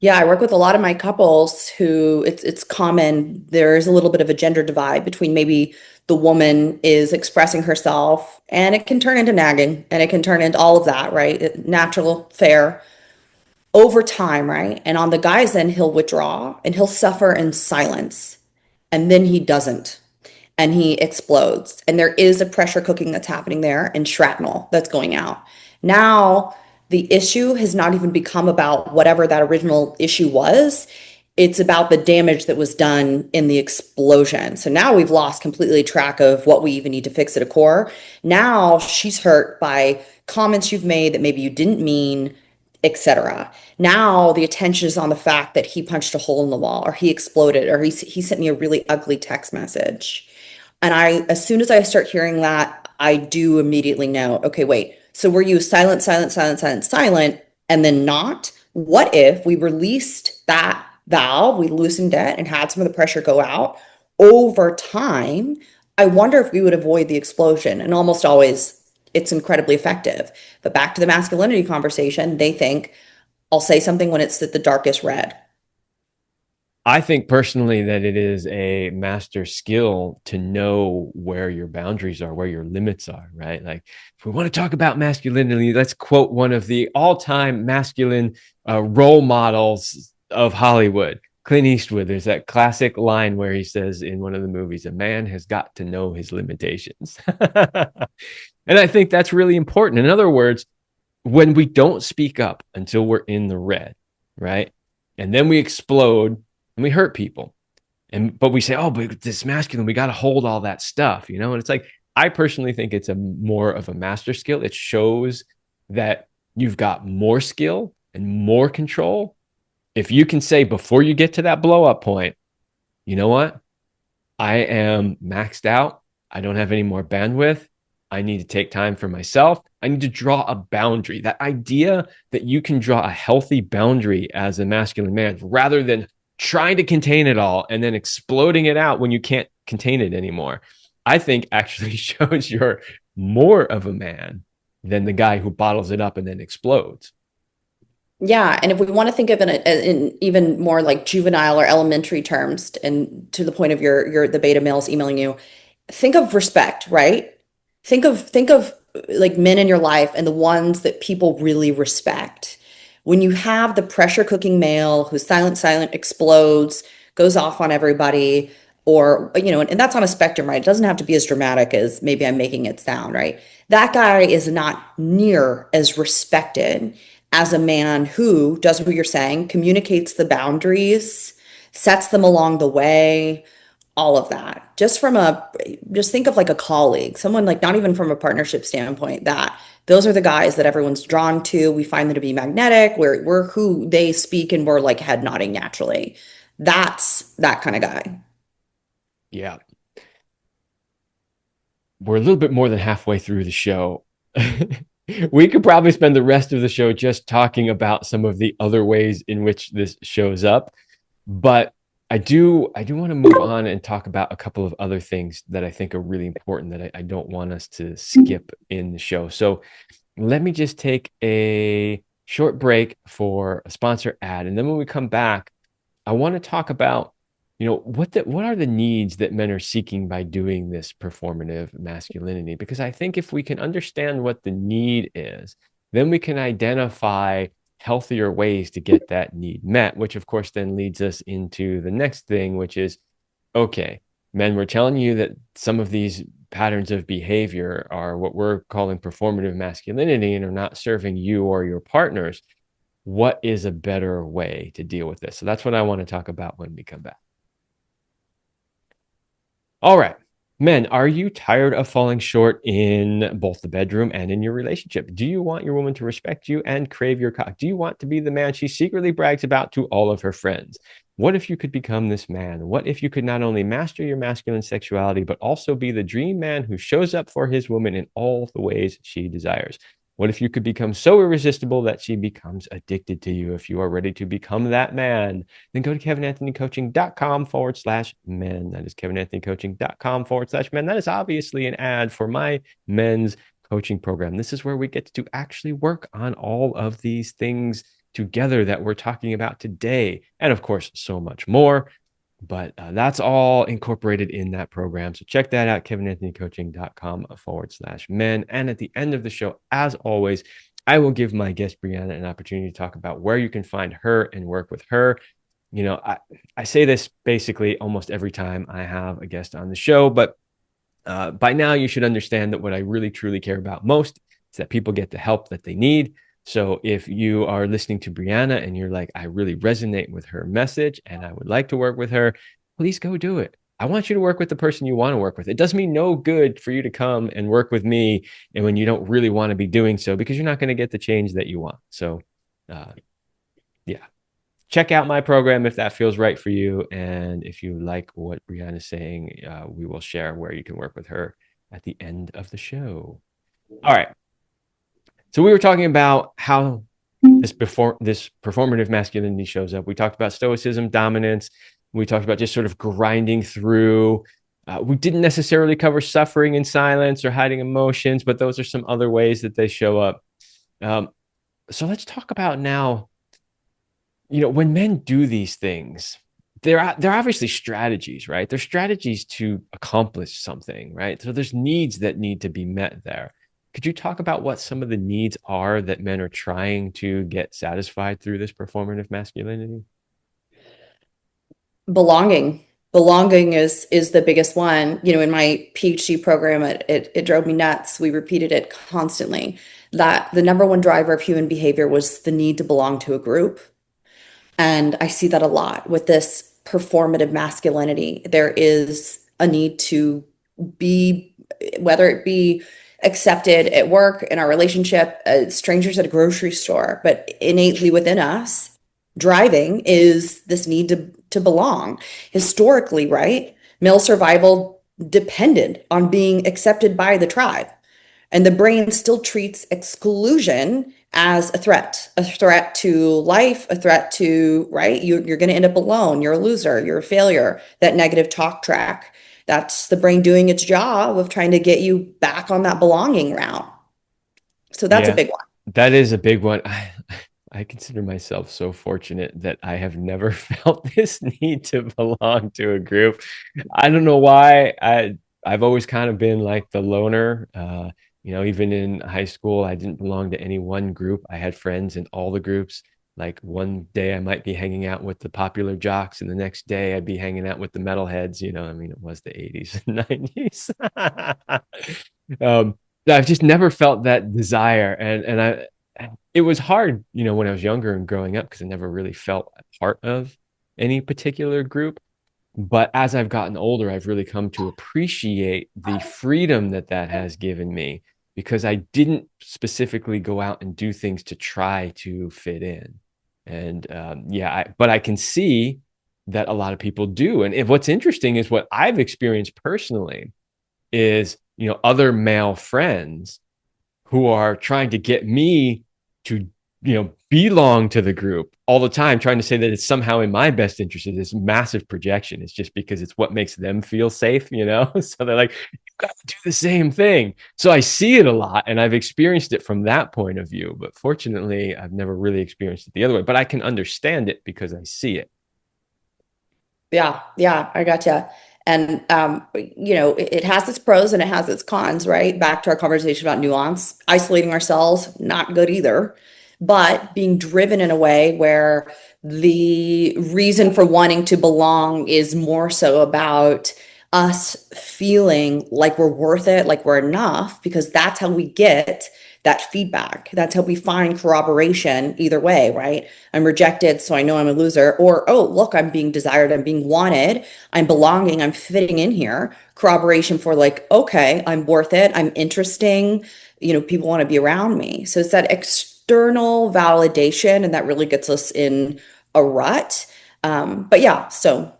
Yeah, I work with a lot of my couples who it's common. There's a little bit of a gender divide between maybe the woman is expressing herself and it can turn into nagging and it can turn into all of that, right? Natural, fair over time, right? And on the guy's end, he'll withdraw and he'll suffer in silence. And then he doesn't. And he explodes. And there is a pressure cooking that's happening there and shrapnel that's going out. Now, the issue has not even become about whatever that original issue was. It's about the damage that was done in the explosion. So now we've lost completely track of what we even need to fix at a core. Now she's hurt by comments you've made that maybe you didn't mean, etc. Now the attention is on the fact that he punched a hole in the wall or he exploded or he sent me a really ugly text message. And as soon as I start hearing that, I do immediately know, okay, wait. So were you silent, silent, silent, silent, silent, and then not? What if we released that valve, we loosened it and had some of the pressure go out over time? I wonder if we would avoid the explosion. And almost always it's incredibly effective. But back to the masculinity conversation, they think I'll say something when it's at the darkest red.
I think personally that it is a master skill to know where your boundaries are, where your limits are, right? Like, if we want to talk about masculinity, let's quote one of the all-time masculine role models of Hollywood, Clint Eastwood. There's that classic line where he says in one of the movies, a man has got to know his limitations. And I think that's really important. In other words, when we don't speak up until we're in the red, right? And then we explode and we hurt people. But we say, oh, but this masculine, we got to hold all that stuff, you know? And it's like, I personally think it's a more of a master skill. It shows that you've got more skill and more control. If you can say before you get to that blow up point, you know what? I am maxed out. I don't have any more bandwidth. I need to take time for myself. I need to draw a boundary. That idea that you can draw a healthy boundary as a masculine man rather than trying to contain it all and then exploding it out when you can't contain it anymore, I think actually shows you're more of a man than the guy who bottles it up and then explodes.
Yeah, and if we want to think of it in even more like juvenile or elementary terms, and to the point of your the beta males emailing you, think of respect, right? Think of like men in your life and the ones that people really respect. When you have the pressure cooking male who's silent, explodes, goes off on everybody, or and that's on a spectrum, right? It doesn't have to be as dramatic as maybe I'm making it sound, right? That guy is not near as respected as a man who does what you're saying, communicates the boundaries, sets them along the way, all of that. Just think of like a colleague, someone like not even from a partnership standpoint, that those are the guys that everyone's drawn to. We find them to be magnetic. We're who they speak and we're like head nodding naturally. That's that kind of guy.
Yeah. We're a little bit more than halfway through the show. We could probably spend the rest of the show just talking about some of the other ways in which this shows up. But I do want to move on and talk about a couple of other things that I think are really important that I don't want us to skip in the show. So let me just take a short break for a sponsor ad. And then when we come back, I want to talk about, what are the needs that men are seeking by doing this performative masculinity? Because I think if we can understand what the need is, then we can identify healthier ways to get that need met, which of course then leads us into the next thing, which is, okay, men, we're telling you that some of these patterns of behavior are what we're calling performative masculinity and are not serving you or your partners. What is a better way to deal with this? So that's what I want to talk about when we come back. All right. Men, are you tired of falling short in both the bedroom and in your relationship? Do you want your woman to respect you and crave your cock? Do you want to be the man she secretly brags about to all of her friends? What if you could become this man? What if you could not only master your masculine sexuality, but also be the dream man who shows up for his woman in all the ways she desires? What if you could become so irresistible that she becomes addicted to you? If you are ready to become that man, then go to kevinanthonycoaching.com/men. That is kevinanthonycoaching.com/men. That is obviously an ad for my men's coaching program. This is where we get to actually work on all of these things together that we're talking about today. And of course, so much more. But that's all incorporated in that program. So check that out, kevinanthonycoaching.com/men. And at the end of the show, as always, I will give my guest Briana an opportunity to talk about where you can find her and work with her. I say this basically almost every time I have a guest on the show, but by now you should understand that what I really truly care about most is that people get the help that they need. So if you are listening to Briana and you're like, I really resonate with her message and I would like to work with her, please go do it. I want you to work with the person you want to work with. It does me no good for you to come and work with me and when you don't really want to be doing so, because you're not going to get the change that you want. So, yeah, check out my program if that feels right for you. And if you like what Briana is saying, we will share where you can work with her at the end of the show. All right. So we were talking about how this performative masculinity shows up. We talked about stoicism, dominance. We talked about just sort of grinding through We didn't necessarily cover suffering in silence or hiding emotions, but those are some other ways that they show up. Um, so let's talk about now, when men do these things, they're obviously strategies, right? They're strategies to accomplish something, right? So there's needs that need to be met there. Could you talk about what some of the needs are that men are trying to get satisfied through this performative masculinity?
Belonging. Belonging is the biggest one. In my PhD program, it drove me nuts. We repeated it constantly, that the number one driver of human behavior was the need to belong to a group. And I see that a lot with this performative masculinity. There is a need to be, whether it be accepted at work, in our relationship, strangers at a grocery store, but innately within us, driving is this need to belong. Historically, right? Male survival depended on being accepted by the tribe. And the brain still treats exclusion as a threat to life, a threat to, right? You're going to end up alone. You're a loser. You're a failure. That negative talk track. That's the brain doing its job of trying to get you back on that belonging route. So that's a
Yeah,
big one.
that is a big one. I consider myself so fortunate that I have never felt this need to belong to a group. I don't know why. I've always kind of been like the loner. Even in high school, I didn't belong to any one group. I had friends in all the groups. Like one day I might be hanging out with the popular jocks, and the next day I'd be hanging out with the metalheads. I mean, it was the 80s and 90s. um, I've just never felt that desire, and it was hard, when I was younger and growing up, because I never really felt a part of any particular group. But as I've gotten older, I've really come to appreciate the freedom that that has given me, because I didn't specifically go out and do things to try to fit in. And yeah, but I can see that a lot of people do. And what's interesting is what I've experienced personally is, other male friends who are trying to get me to belong to the group all the time, trying to say that it's somehow in my best interest. Is this massive projection. It's just because it's what makes them feel safe. So they're like, you got to do the same thing. So I see it a lot, and I've experienced it from that point of view, but fortunately I've never really experienced it the other way, but I can understand it because I see it.
Yeah, yeah, I gotcha. And it has its pros and it has its cons, right? Back to our conversation about nuance. Isolating ourselves, not good either. But being driven in a way where the reason for wanting to belong is more so about us feeling like we're worth it, like we're enough, because that's how we get that feedback. That's how we find corroboration either way, right? I'm rejected, so I know I'm a loser. Or, oh, look, I'm being desired, I'm being wanted, I'm belonging, I'm fitting in here. Corroboration for like, okay, I'm worth it, I'm interesting, people want to be around me. So it's that external validation, and that really gets us in a rut. But yeah,
So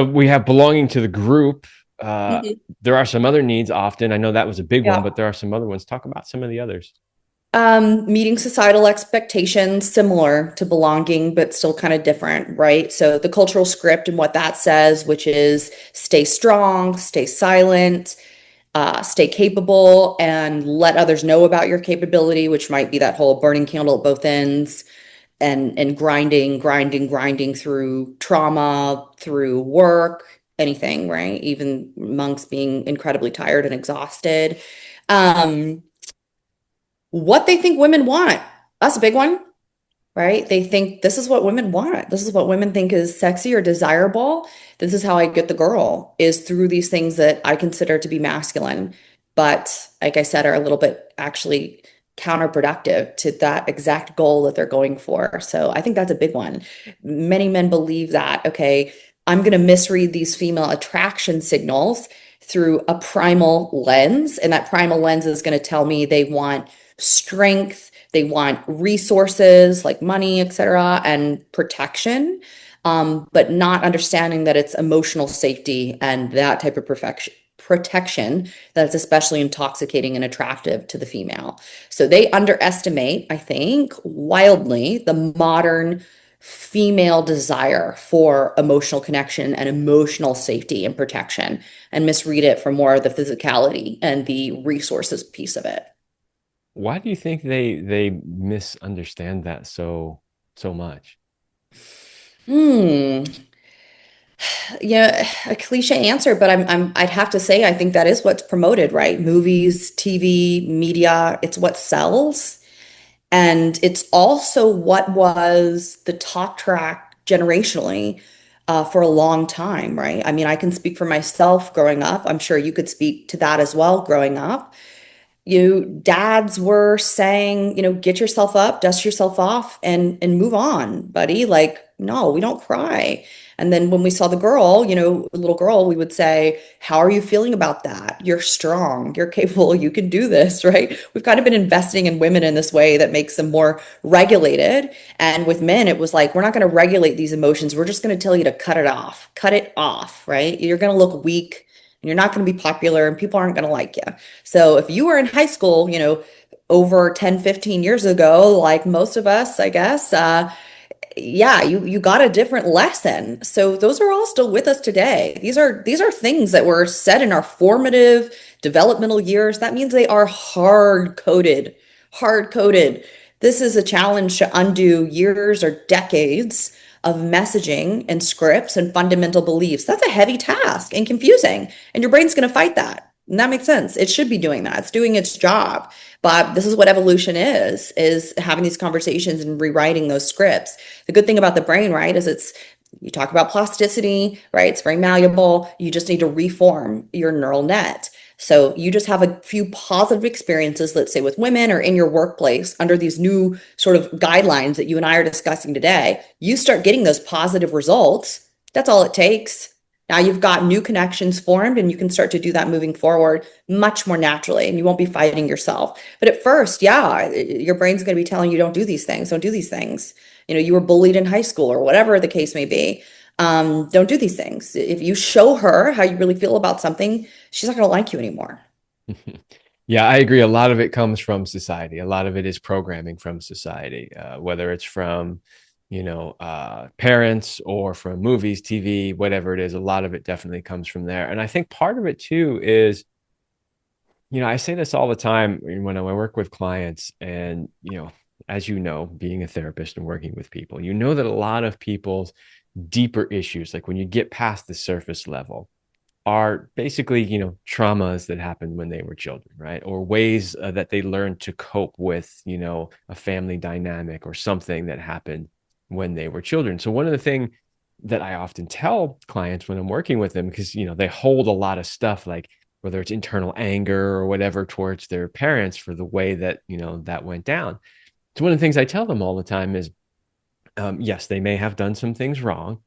we have belonging to the group. uh
Mhm.
there are some other needs often. I know that was a big one,
Yeah.
but there are some other ones. Talk about some of the others.
Meeting societal expectations, similar to belonging, but still kind of different, right? So the cultural script and what that says, which is stay strong, stay silent, stay capable, and let others know about your capability, which might be that whole burning candle at both ends, and grinding through trauma, through work, anything, right? Even monks being incredibly tired and exhausted. Um, what they think women want. That's a big one, right? They think this is what women want. This is what women think is sexy or desirable. This is how I get the girl, is through these things that I consider to be masculine, but like I said, are a little bit actually counterproductive to that exact goal that they're going for. So I think that's a big one. Many men believe that, okay, I'm going to misread these female attraction signals through a primal lens, and that primal lens is going to tell me they want strength, they want resources like money, etc., and protection, but not understanding that it's emotional safety and that type of protection that's especially intoxicating and attractive to the female. So they underestimate, I think, wildly the modern female desire for emotional connection and emotional safety and protection and misread it for more of the physicality and the resources piece of it.
Why do you think they misunderstand that so much?
Hmm. Yeah, a cliche answer, but I'd have to say I think that is what's promoted, right? Movies, TV, media, it's what sells. And it's also what was the talk track generationally for a long time, right? I mean, I can speak for myself growing up. I'm sure you could speak to that as well growing up. You dads were saying, get yourself up, dust yourself off, and move on, buddy. Like, no, we don't cry. And then when we saw the girl, a little girl, we would say, how are you feeling about that? You're strong, you're capable, you can do this, right? We've kind of been investing in women in this way that makes them more regulated. And with men, it was like, we're not going to regulate these emotions. We're just going to tell you to cut it off, right? You're going to look weak and you're not going to be popular and people aren't going to like you. So if you were in high school, over 10, 15 years ago, like most of us, I guess, yeah, you got a different lesson. So those are all still with us today. These are things that were said in our formative developmental years. That means they are hard coded, hard coded. This is a challenge to undo years or decades of messaging and scripts and fundamental beliefs. That's a heavy task and confusing, and your brain's going to fight that. And that makes sense. It should be doing that. It's doing its job. But this is what evolution is having these conversations and rewriting those scripts. The good thing about the brain, right, is you talk about plasticity, right? It's very malleable. You just need to reform your neural net. So you just have a few positive experiences, let's say with women or in your workplace under these new sort of guidelines that you and I are discussing today. You start getting those positive results. That's all it takes. Now you've got new connections formed and you can start to do that moving forward much more naturally and you won't be fighting yourself. But at first, yeah, your brain's going to be telling you don't do these things, don't do these things. You were bullied in high school or whatever the case may be. Don't do these things. If you show her how you really feel about something, she's not going to like you anymore.
Yeah, I agree. A lot of it comes from society. A lot of it is programming from society, whether it's from, parents or from movies, TV, whatever it is. A lot of it definitely comes from there. And I think part of it too is, I say this all the time when I work with clients, and as you know, being a therapist and working with people, you know that a lot of people's deeper issues, like when you get past the surface level, are basically, traumas that happened when they were children, right? Or ways that they learned to cope with, a family dynamic or something that happened when they were children. So one of the things that I often tell clients when I'm working with them, because, they hold a lot of stuff, like whether it's internal anger or whatever towards their parents for the way that, that went down. So one of the things I tell them all the time is, yes, they may have done some things wrong.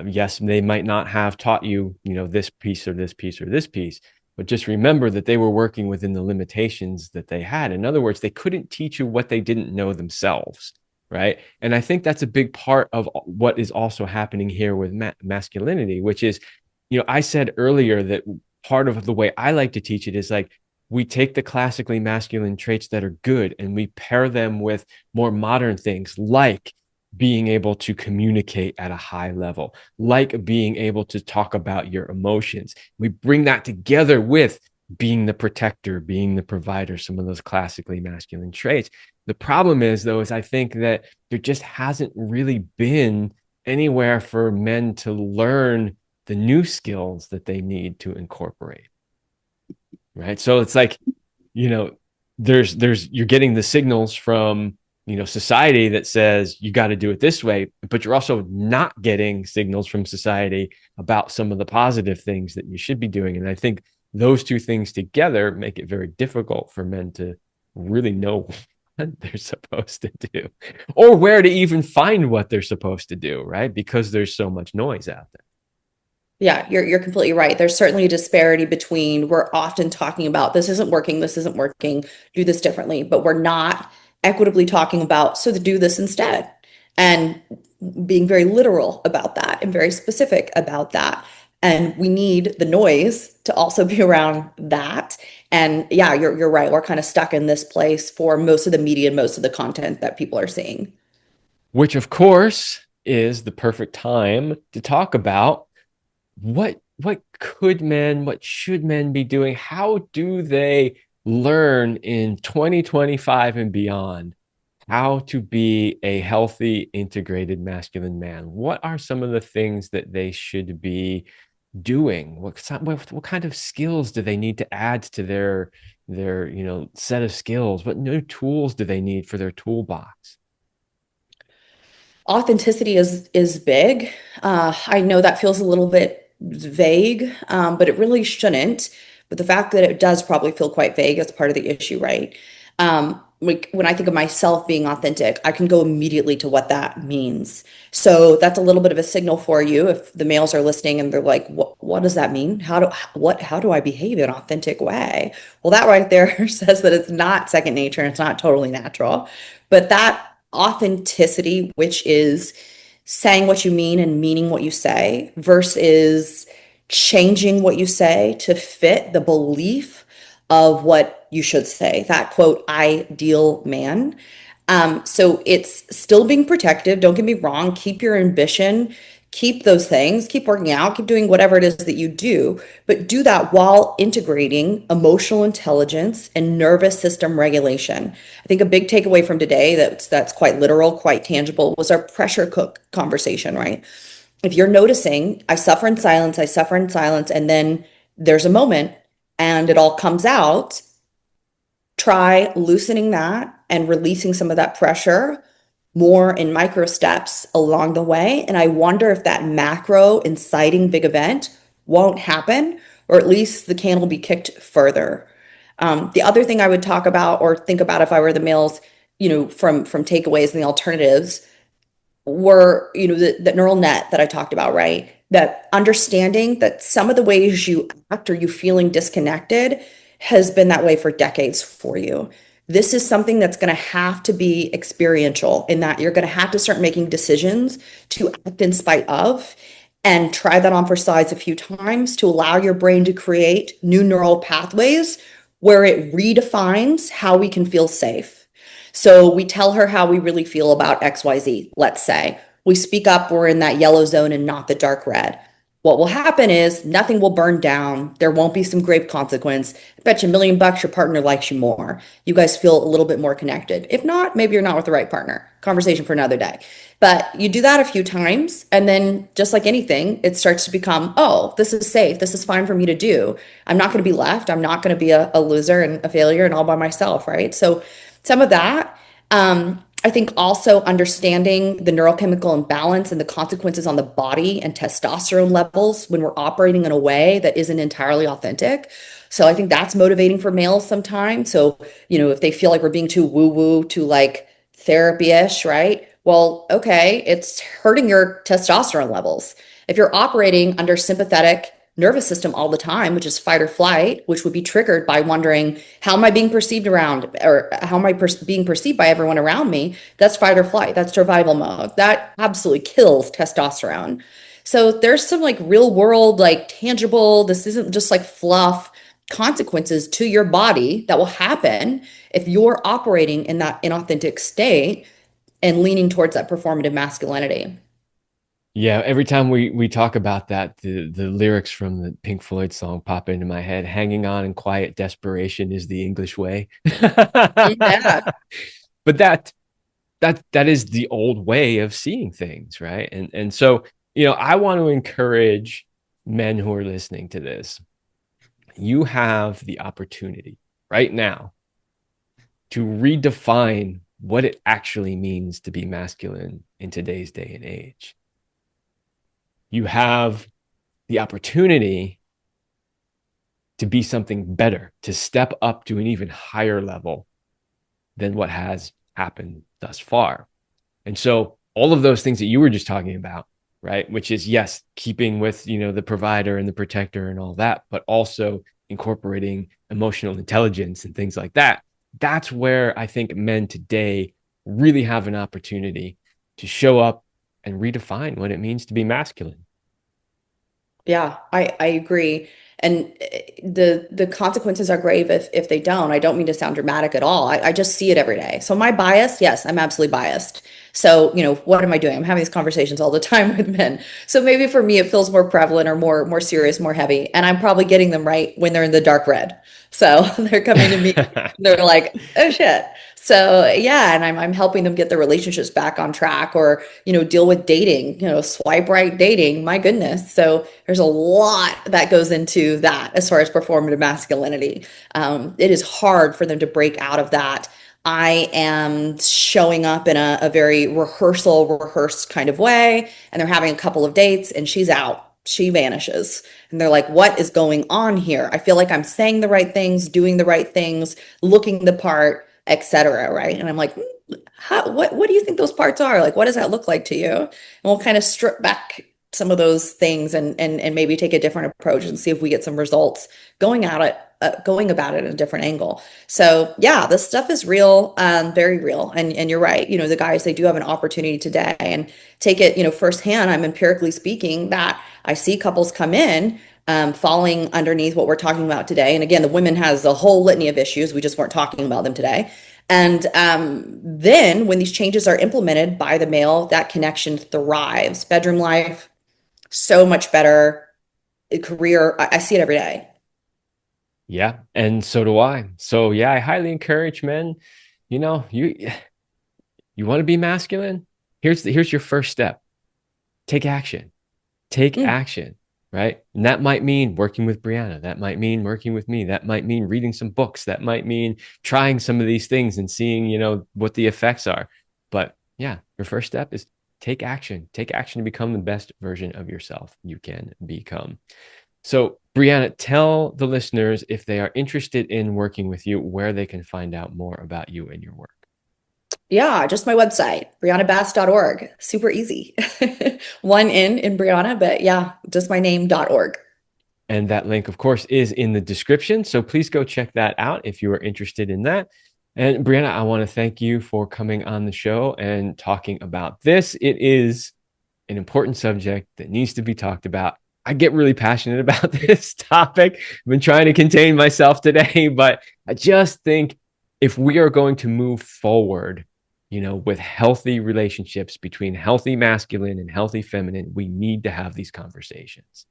Yes, they might not have taught you, this piece or this piece or this piece, but just remember that they were working within the limitations that they had. In other words, they couldn't teach you what they didn't know themselves, right? And I think that's a big part of what is also happening here with masculinity, which is, I said earlier that part of the way I like to teach it is like, we take the classically masculine traits that are good and we pair them with more modern things like being able to communicate at a high level, like being able to talk about your emotions. We bring that together with being the protector, being the provider, some of those classically masculine traits. The problem is, though, is I think that there just hasn't really been anywhere for men to learn the new skills that they need to incorporate. Right. So it's like, you know, there's you're getting the signals from, society that says you got to do it this way, but you're also not getting signals from society about some of the positive things that you should be doing. And I think those two things together make it very difficult for men to really know what they're supposed to do or where to even find what they're supposed to do, right? Because there's so much noise out there.
Yeah, you're completely right. There's certainly a disparity between we're often talking about this isn't working, do this differently, but we're not equitably talking about do this instead. And being very literal about that and very specific about that. And we need the noise to also be around that. And yeah, you're right. We're kind of stuck in this place for most of the media and most of the content that people are seeing.
which of course is the perfect time to talk about what should men be doing? How do they learn in 2025 and beyond how to be a healthy, integrated masculine man? What are some of the things that they should be doing? What kind of skills do they need to add to their set of skills? What new tools do they need for their toolbox?
Authenticity is big. I know that feels a little bit vague, but it really shouldn't. But the fact that it does probably feel quite vague is part of the issue, right? Like when I think of myself being authentic, I can go immediately to what that means. So that's a little bit of a signal for you if the males are listening and they're like, what does that mean? How do I behave in an authentic way? Well, that right there says that it's not second nature and it's not totally natural. But that authenticity, which is saying what you mean and meaning what you say, versus changing what you say to fit the belief of what you should say. That quote, ideal man. So it's still being protective. Don't get me wrong. Keep your ambition, keep those things, keep working out, keep doing whatever it is that you do, but do that while integrating emotional intelligence and nervous system regulation. I think a big takeaway from today that's quite literal, quite tangible was our pressure cook conversation, right? If you're noticing, I suffer in silence, and then there's a moment and it all comes out, try loosening that and releasing some of that pressure more in micro steps along the way. And I wonder if that macro inciting big event won't happen, or at least the can will be kicked further. The other thing I would talk about or think about if I were the males, from takeaways and the alternatives were, the neural net that I talked about, right? That understanding that some of the ways you act or you feeling disconnected has been that way for decades for you. This is something that's going to have to be experiential in that you're going to have to start making decisions to act in spite of and try that on for size a few times to allow your brain to create new neural pathways where it redefines how we can feel safe. So we tell her how we really feel about XYZ, let's say. We speak up, we're in that yellow zone and not the dark red. What will happen is nothing will burn down. There won't be some grave consequence. I bet you $1 million your partner likes you more. You guys feel a little bit more connected. If not, maybe you're not with the right partner. Conversation for another day. But you do that a few times, and then just like anything, it starts to become, oh, this is safe. This is fine for me to do. I'm not going to be left. I'm not going to be a loser and a failure and all by myself, right? So some of that. I think also understanding the neurochemical imbalance and the consequences on the body and testosterone levels when we're operating in a way that isn't entirely authentic. So I think that's motivating for males sometimes. So, if they feel like we're being too woo-woo, too like therapy-ish, right? Well, okay, it's hurting your testosterone levels. If you're operating under sympathetic nervous system all the time, which is fight or flight, which would be triggered by wondering, how am I being perceived around, or how am I being perceived by everyone around me? That's fight or flight. That's survival mode. That absolutely kills testosterone. So there's some like real world, like tangible, this isn't just like fluff consequences to your body that will happen if you're operating in that inauthentic state and leaning towards that performative masculinity.
Yeah, every time we talk about that, the lyrics from the Pink Floyd song pop into my head. Hanging on in quiet desperation is the English way.
Yeah.
But that is the old way of seeing things, right? And so, I want to encourage men who are listening to this. You have the opportunity right now to redefine what it actually means to be masculine in today's day and age. You have the opportunity to be something better, to step up to an even higher level than what has happened thus far. And so all of those things that you were just talking about, right? Which is, yes, keeping with, the provider and the protector and all that, but also incorporating emotional intelligence and things like that. That's where I think men today really have an opportunity to show up and redefine what it means to be masculine.
Yeah, I agree. And the consequences are grave if they don't. I don't mean to sound dramatic at all. I just see it every day. So my bias, yes, I'm absolutely biased. So, what am I doing? I'm having these conversations all the time with men. So maybe for me, it feels more prevalent or more serious, more heavy. And I'm probably getting them right when they're in the dark red. So they're coming to me, they're like, oh shit. So yeah, and I'm helping them get their relationships back on track or, deal with dating, swipe right dating. My goodness. So there's a lot that goes into that as far as performative masculinity. It is hard for them to break out of that. I am showing up in a very rehearsed kind of way, and they're having a couple of dates, and she's out. She vanishes. And they're like, what is going on here? I feel like I'm saying the right things, doing the right things, looking the part, etc. Right. And I'm like, what do you think those parts are? Like, what does that look like to you? And we'll kind of strip back some of those things and maybe take a different approach and see if we get some results going about it in a different angle. So yeah, this stuff is real, very real. And you're right. The guys, they do have an opportunity today and take it, firsthand. I'm empirically speaking that I see couples come in, falling underneath what we're talking about today. And again, the women has a whole litany of issues. We just weren't talking about them today. And then when these changes are implemented by the male, that connection thrives. Bedroom life, so much better. Career, I see it every day.
Yeah, and so do I. So yeah, I highly encourage men, you want to be masculine? Here's your first step. Take action. Take action, right? And that might mean working with Briana. That might mean working with me. That might mean reading some books. That might mean trying some of these things and seeing, what the effects are. But yeah, your first step is take action. Take action to become the best version of yourself you can become. So, Briana, tell the listeners if they are interested in working with you, where they can find out more about you and your work.
Yeah, just my website, brianabass.org. Super easy. One in Briana, but yeah, just my name.org.
And that link, of course, is in the description. So please go check that out if you are interested in that. And Briana, I want to thank you for coming on the show and talking about this. It is an important subject that needs to be talked about. I get really passionate about this topic. I've been trying to contain myself today, but I just think if we are going to move forward, with healthy relationships between healthy masculine and healthy feminine, we need to have these conversations.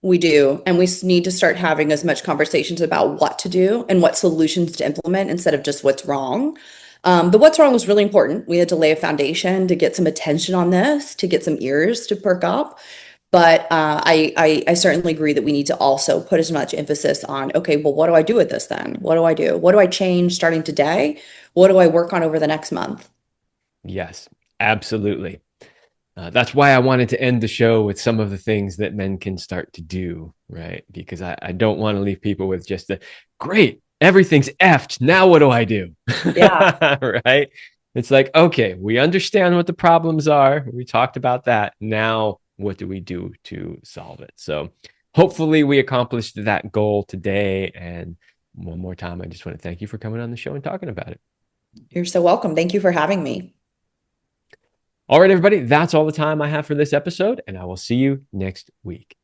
We do. And we need to start having as much conversations about what to do and what solutions to implement instead of just what's wrong. The what's wrong was really important. We had to lay a foundation to get some attention on this, to get some ears to perk up. But I certainly agree that we need to also put as much emphasis on, okay, well, what do I do with this then? What do I do? What do I change starting today? What do I work on over the next month?
Yes, absolutely. That's why I wanted to end the show with some of the things that men can start to do, right? Because I don't want to leave people with just great, everything's effed. Now what do I do?
Yeah.
Right? It's like, okay, we understand what the problems are. We talked about that. Now, what do we do to solve it? So hopefully we accomplished that goal today. And one more time, I just want to thank you for coming on the show and talking about it.
You're so welcome. Thank you for having me.
All right, everybody, that's all the time I have for this episode, and I will see you next week.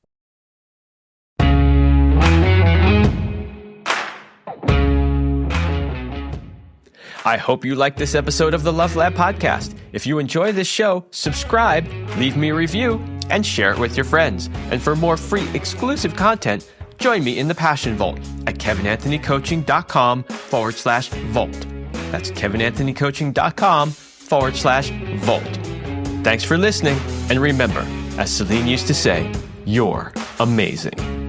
I hope you liked this episode of the Love Lab podcast. If you enjoy this show, subscribe, leave me a review, and share it with your friends. And for more free exclusive content, join me in the Passion Vault at kevinanthonycoaching.com/vault. That's kevinanthonycoaching.com/vault. Thanks for listening. And remember, as Celine used to say, you're amazing.